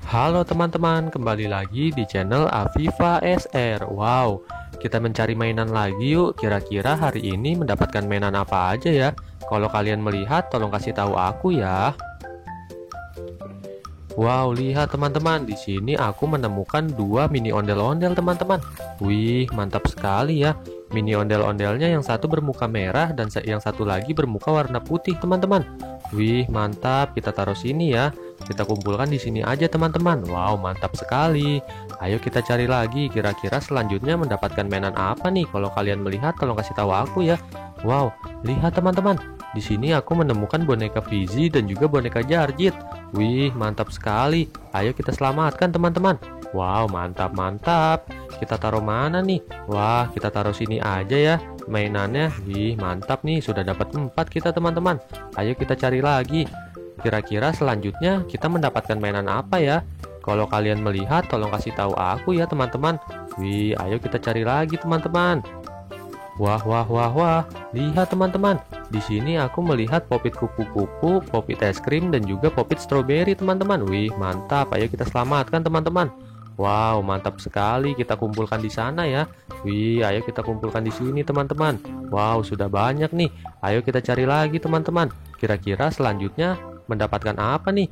Halo teman-teman, kembali lagi di channel Aviva SR. Wow, kita mencari mainan lagi yuk. Kira-kira hari ini mendapatkan mainan apa aja ya? Kalau kalian melihat, tolong kasih tahu aku ya. Wow, lihat teman-teman, di sini aku menemukan dua mini ondel-ondel teman-teman. Wih, mantap sekali ya. Mini ondel-ondelnya yang satu bermuka merah dan yang satu lagi bermuka warna putih teman-teman. Wih, mantap. Kita taruh sini ya. Kita kumpulkan di sini aja teman-teman. Wow, mantap sekali. Ayo kita cari lagi. Kira-kira selanjutnya mendapatkan mainan apa nih? Kalau kalian melihat, tolong kasih tahu aku ya. Wow, lihat teman-teman. Di sini aku menemukan boneka Fizi dan juga boneka Jarjit. Wih, mantap sekali. Ayo kita selamatkan teman-teman. Wow, mantap-mantap. Kita taruh mana nih? Wah, kita taruh sini aja ya mainannya. Wih, mantap nih. Sudah dapat 4 kita teman-teman. Ayo kita cari lagi. Kira-kira selanjutnya kita mendapatkan mainan apa ya? Kalau kalian melihat, tolong kasih tahu aku ya teman-teman. Wih, ayo kita cari lagi teman-teman. Wah, wah, wah, wah. Lihat teman-teman. Di sini aku melihat popit kupu-kupu, popit es krim, dan juga popit stroberi teman-teman. Wih, mantap. Ayo kita selamatkan teman-teman. Wow, mantap sekali. Kita kumpulkan di sana ya. Wih, ayo kita kumpulkan di sini teman-teman. Wow, sudah banyak nih. Ayo kita cari lagi teman-teman. Kira-kira selanjutnya mendapatkan apa nih?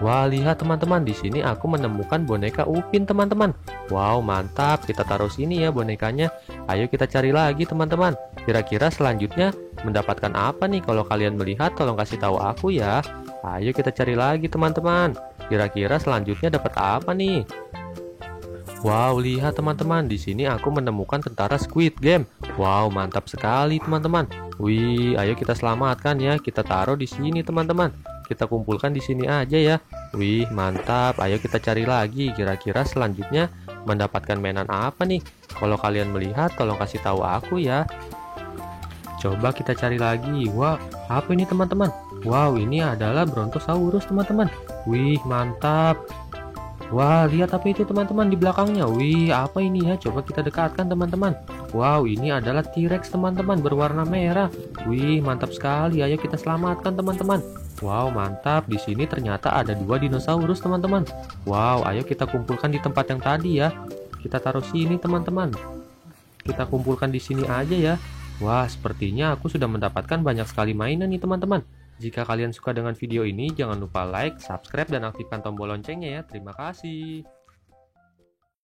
Wah, lihat teman-teman, di sini aku menemukan boneka Upin teman-teman. Wow, mantap. Kita taruh sini ya bonekanya. Ayo kita cari lagi teman-teman. Kira-kira selanjutnya mendapatkan apa nih? Kalau kalian melihat, tolong kasih tahu aku ya. Ayo kita cari lagi teman-teman. Kira-kira selanjutnya dapat apa nih? Wow, lihat teman-teman, di sini aku menemukan tentara Squid Game. Wow, mantap sekali teman-teman. Wih, ayo kita selamatkan ya. Kita taruh di sini teman-teman. Kita kumpulkan di sini aja ya. Wih, mantap. Ayo kita cari lagi. Kira-kira selanjutnya mendapatkan mainan apa nih? Kalau kalian melihat, tolong kasih tahu aku ya. Coba kita cari lagi. Wah, apa ini teman-teman? Wow, ini adalah Brontosaurus teman-teman. Wih, mantap. Wah, lihat apa itu teman-teman di belakangnya. Wih, apa ini ya? Coba kita dekatkan teman-teman. Wow, ini adalah T-Rex teman-teman berwarna merah. Wih, mantap sekali. Ayo kita selamatkan teman-teman. Wow, mantap. Di sini ternyata ada dua dinosaurus teman-teman. Wow, ayo kita kumpulkan di tempat yang tadi ya. Kita taruh sini teman-teman. Kita kumpulkan di sini aja ya. Wah, sepertinya aku sudah mendapatkan banyak sekali mainan nih teman-teman. Jika kalian suka dengan video ini, jangan lupa like, subscribe, dan aktifkan tombol loncengnya ya. Terima kasih.